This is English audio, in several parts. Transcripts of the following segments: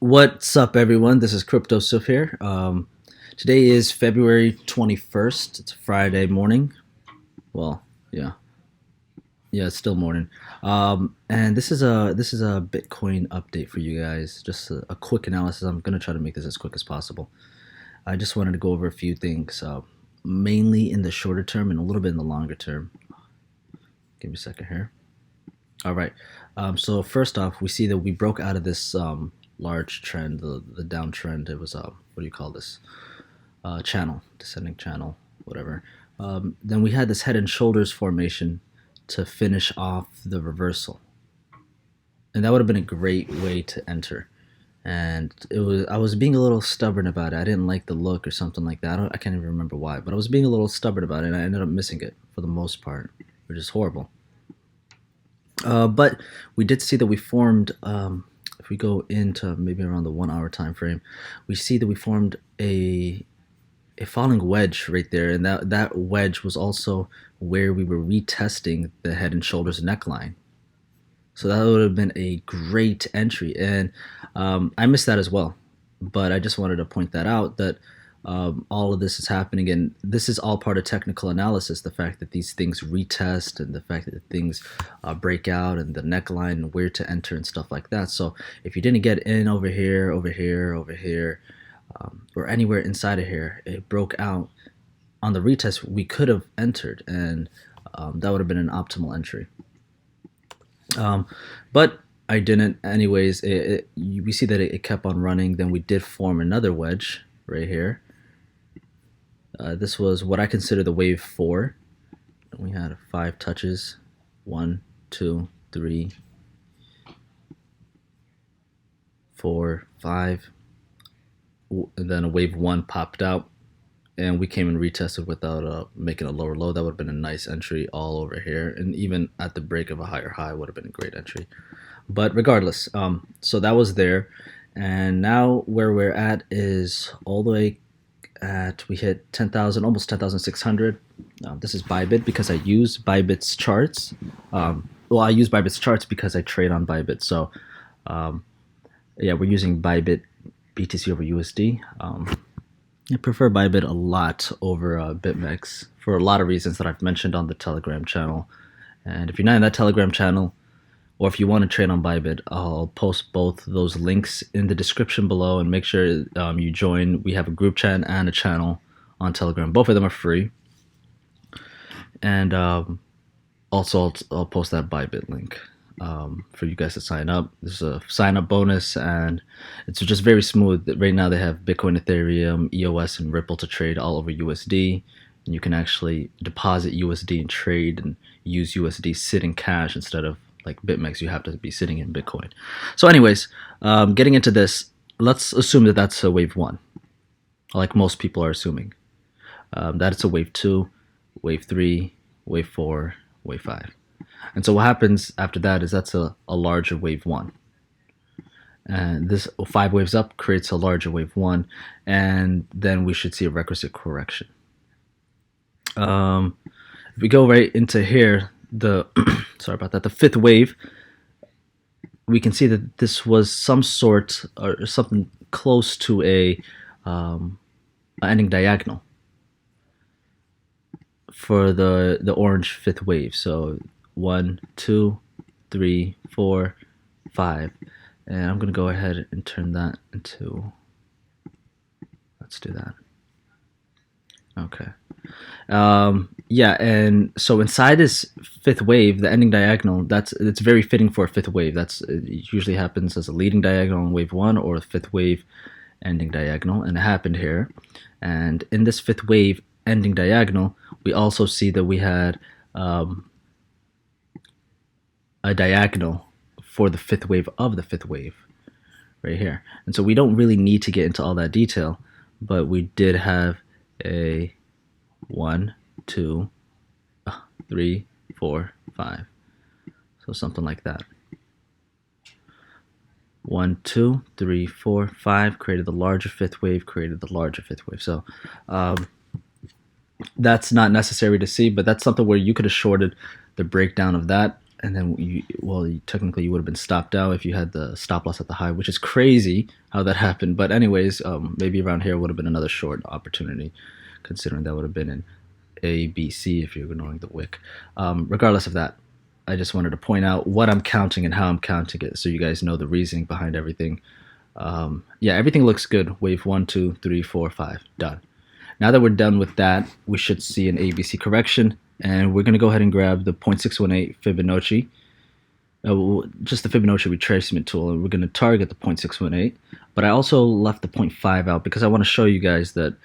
What's up, everyone? This is Crypto Sif here. Today is February 21st. It's a Friday morning. Well, yeah, yeah, it's still morning. And this is a Bitcoin update for you guys. Just a quick analysis. I'm gonna try to make this as quick as possible. I just wanted to go over a few things, mainly in the shorter term and a little bit in the longer term. Give me a second here. All right. So first off, we see that we broke out of this large trend, the downtrend. It was what do you call this? Channel, descending channel, whatever. Then we had this head and shoulders formation to finish off the reversal, and that would have been a great way to enter. And I was being a little stubborn about it. I didn't like the look or something like that. I can't even remember why, but I was being a little stubborn about it, and I ended up missing it for the most part, which is horrible. But we did see that we formed. If we go into maybe around the 1 hour time frame, we see that we formed a falling wedge right there, and that wedge was also where we were retesting the head and shoulders neckline. So that would have been a great entry, and I missed that as well. But I just wanted to point that out that all of this is happening, and this is all part of technical analysis. The fact that these things retest, and the fact that things break out, and the neckline, and where to enter, and stuff like that. So if you didn't get in over here, over here, over here, or anywhere inside of here, it broke out on the retest, we could have entered, and that would have been an optimal entry. But I didn't. Anyways, we see that it kept on running. Then we did form another wedge right here. This was what I consider the wave 4. We had 5 touches. 1, 2, 3, 4, 5. And then a wave 1 popped out, and we came and retested without making a lower low. That would have been a nice entry all over here, and even at the break of a higher high would have been a great entry. But regardless, so that was there, and now where we're at is all the way at, we hit 10,000, almost 10,600. This is Bybit because I use Bybit's charts. Well, I use Bybit's charts because I trade on Bybit. So yeah, we're using Bybit BTC over USD. I prefer Bybit a lot over bitmex for a lot of reasons that I've mentioned on the Telegram channel. And if you're not in that Telegram channel, or if you want to trade on Bybit, I'll post both those links in the description below, and make sure you join. We have a group chat and a channel on Telegram. Both of them are free. And also I'll post that Bybit link for you guys to sign up. There's a sign up bonus, and it's just very smooth. Right now they have Bitcoin, Ethereum, EOS, and Ripple to trade all over USD. And you can actually deposit USD and trade and use USD sit in cash instead of like bitmex. You have to be sitting in Bitcoin. So anyways, getting into this, let's assume that that's a wave 1, like most people are assuming. That it's a wave 2, wave 3, wave 4, wave 5. And so what happens after that is that's a larger wave 1. And this 5 waves up creates a larger wave 1, and then we should see a requisite correction. If we go right into here, the sorry about that, the 5th wave, we can see that this was some sort or something close to a ending diagonal for the orange 5th wave. So 1, 2, 3, 4, 5, and I'm gonna go ahead and turn that into, let's do that. Okay. Yeah, and so inside this 5th wave, the ending diagonal, it's very fitting for a 5th wave. It usually happens as a leading diagonal in wave 1 or a 5th wave ending diagonal, and it happened here. And in this 5th wave ending diagonal, we also see that we had a diagonal for the 5th wave of the 5th wave right here. And so we don't really need to get into all that detail, but we did have a 1, 2, 3, 4, 5. So something like that. 1, 2, 3, 4, 5 created the larger 5th wave, created the larger 5th wave. So that's not necessary to see, but that's something where you could have shorted the breakdown of that, and then technically you would have been stopped out if you had the stop loss at the high, which is crazy how that happened. But anyways, maybe around here would have been another short opportunity, considering that would have been an A, B, C if you're ignoring the wick. Regardless of that, I just wanted to point out what I'm counting and how I'm counting it, so you guys know the reasoning behind everything. Yeah, everything looks good. Wave 1, 2, 3, 4, 5, done. Now that we're done with that, we should see an ABC correction, and we're going to go ahead and grab the 0.618 Fibonacci, just the Fibonacci retracement tool, and we're going to target the 0.618. But I also left the 0.5 out because I want to show you guys that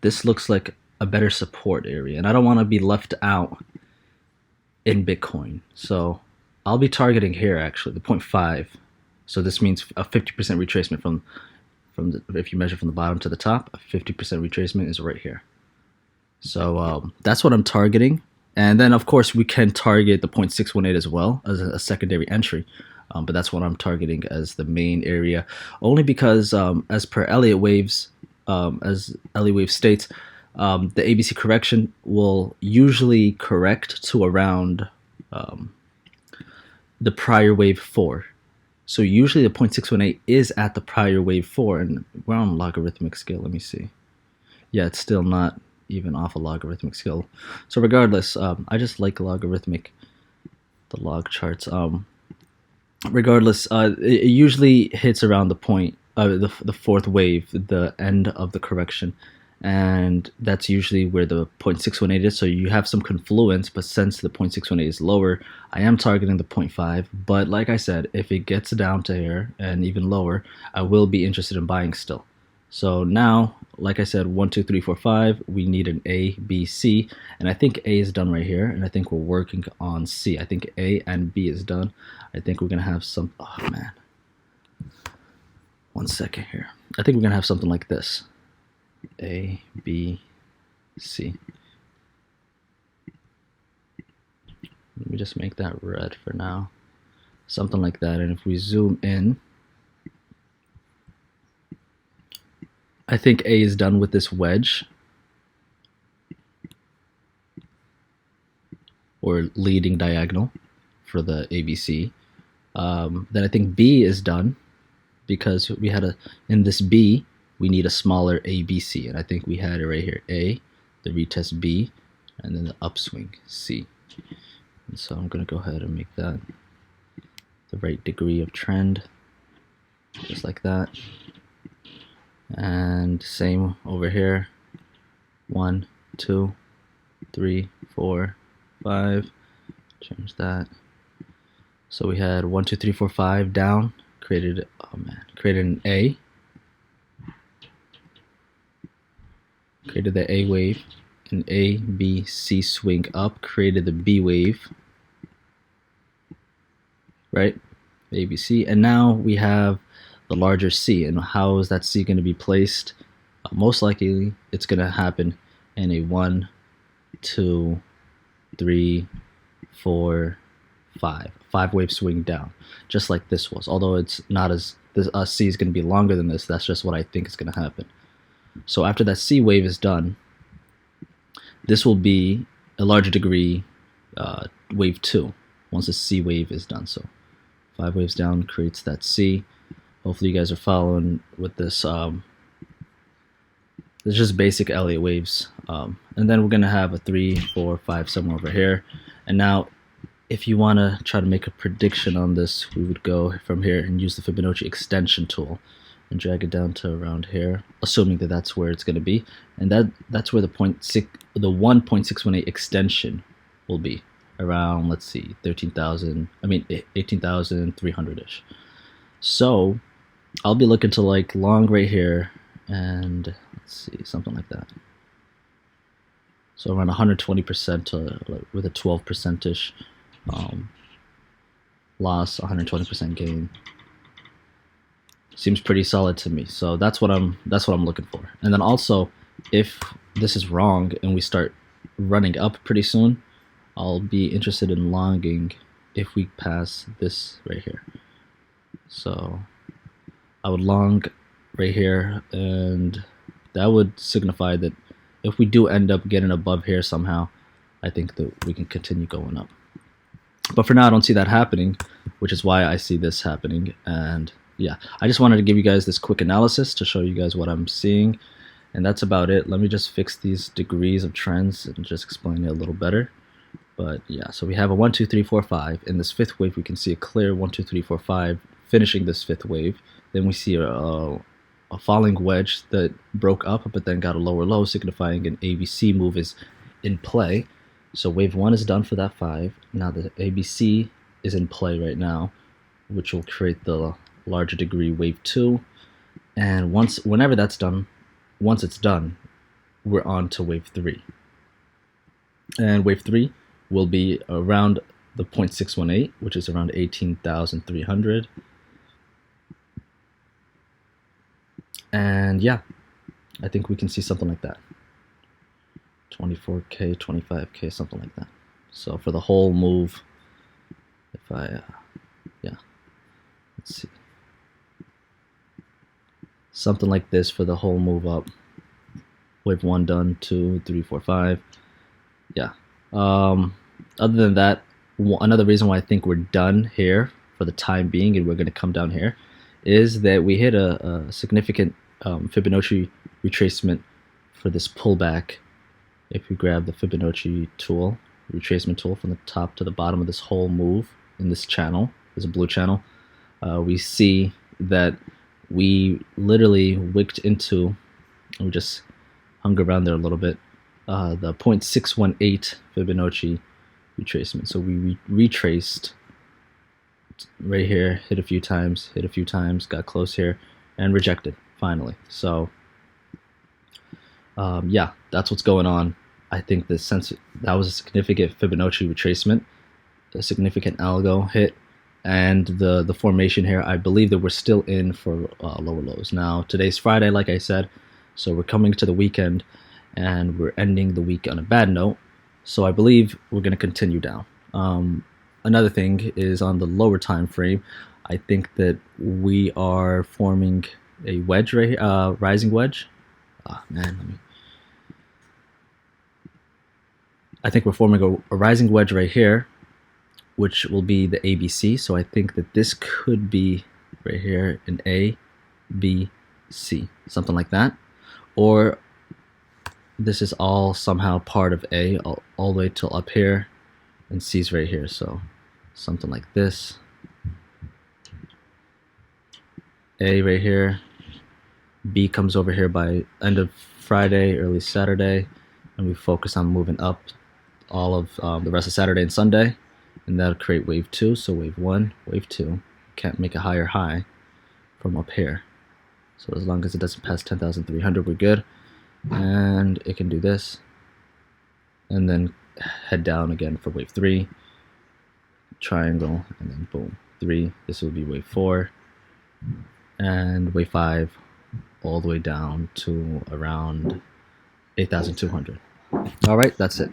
this looks like a better support area, and I don't want to be left out in Bitcoin. So I'll be targeting here, actually, the 0.5. So this means a 50% retracement from if you measure from the bottom to the top, a 50% retracement is right here. So that's what I'm targeting. And then, of course, we can target the 0.618 as well as a secondary entry. But that's what I'm targeting as the main area, only because as per Elliott waves, as Elliott wave states, the ABC correction will usually correct to around the prior wave 4. So usually the 0.618 is at the prior wave 4, and we're on logarithmic scale. Let me see. Yeah, it's still not even off a logarithmic scale. So regardless, I just like the log charts. Regardless, it usually hits around the point, the fourth wave, the end of the correction, and that's usually where the 0.618 is. So you have some confluence, but since the 0.618 is lower, I am targeting the 0.5. But like I said, if it gets down to here and even lower, I will be interested in buying still. So now, like I said, 1, 2, 3, 4, 5, we need an A, B, C, and I think A is done right here, and I think we're working on C. I think A and B is done. I think we're gonna have some, oh man, 1 second here. I think we're gonna have something like this. A, B, C. Let me just make that red for now. Something like that. And if we zoom in, I think A is done with this wedge, or leading diagonal for the ABC. Then I think B is done, because we had in this B, we need a smaller ABC, and I think we had it right here, A, the retest B, and then the upswing C. And so I'm going to go ahead and make that the right degree of trend, just like that. And same over here, 1, 2, 3, 4, 5, change that. So we had 1, 2, 3, 4, 5 down, created an A, created the A wave, an A, B, C swing up, created the B wave, right? A, B, C, and now we have the larger C. And how is that C going to be placed? Most likely it's going to happen in a 1, 2, 3, 4, 5. 5-wave swing down, just like this was. Although it's not as, this C is going to be longer than this, that's just what I think is going to happen. So after that C wave is done, this will be a larger degree wave 2 once the C wave is done. So 5 waves down creates that C. Hopefully you guys are following with this. It's just basic Elliott waves. And then we're going to have a 3, 4, 5 somewhere over here. And now if you want to try to make a prediction on this, we would go from here and use the Fibonacci extension tool and drag it down to around here, assuming that that's where it's going to be, and that's where the 1.618 extension will be, around, let's see, 18,300-ish. So I'll be looking to like long right here, and let's see, something like that. So around 120% with a 12%-ish loss, 120% gain. Seems pretty solid to me. So that's what I'm looking for. And then also, if this is wrong and we start running up pretty soon, I'll be interested in longing if we pass this right here. So I would long right here, and that would signify that if we do end up getting above here somehow, I think that we can continue going up. But for now, I don't see that happening, which is why I see this happening. And yeah, I just wanted to give you guys this quick analysis to show you guys what I'm seeing. And that's about it. Let me just fix these degrees of trends and just explain it a little better. But yeah, so we have a 1, 2, 3, 4, 5. In this fifth wave, we can see a clear 1, 2, 3, 4, 5 finishing this fifth wave. Then we see a falling wedge that broke up but then got a lower low, signifying an ABC move is in play. So wave 1 is done for that 5. Now the ABC is in play right now, which will create the larger degree wave 2. And whenever that's done, once it's done, we're on to wave 3. And wave 3 will be around the 0.618, which is around 18,300. And yeah, I think we can see something like that. 24K, 25K, something like that. So for the whole move, if I, yeah, let's see. Something like this for the whole move up. Wave 1 done, 2, 3, 4, 5. Yeah. Other than that, another reason why I think we're done here for the time being, and we're going to come down here, is that we hit a significant Fibonacci retracement for this pullback. If we grab the Fibonacci tool, retracement tool, from the top to the bottom of this whole move in this channel, there's a blue channel, we see that we literally wicked into, we just hung around there a little bit, the 0.618 Fibonacci retracement. So we retraced right here, hit a few times, got close here, and rejected finally. So yeah, that's what's going on. I think that was a significant Fibonacci retracement, a significant algo hit, and the formation here, I believe that we're still in for lower lows. Now, today's Friday, like I said, so we're coming to the weekend, and we're ending the week on a bad note. So I believe we're going to continue down. Another thing is on the lower time frame, I think that we are forming a wedge right here, rising wedge. I think we're forming a rising wedge right here, which will be the ABC. So I think that this could be right here an A, B, C, something like that. Or this is all somehow part of A all the way till up here, and C's right here. So something like this. A right here. B comes over here by end of Friday, early Saturday, and we focus on moving up all of the rest of Saturday and Sunday, and that'll create wave 2. So wave 1, wave 2. Can't make a higher high from up here. So as long as it doesn't pass 10,300, we're good. And it can do this, and then head down again for wave 3, triangle, and then boom, 3. This will be wave 4, and wave 5 all the way down to around 8,200. All right, that's it.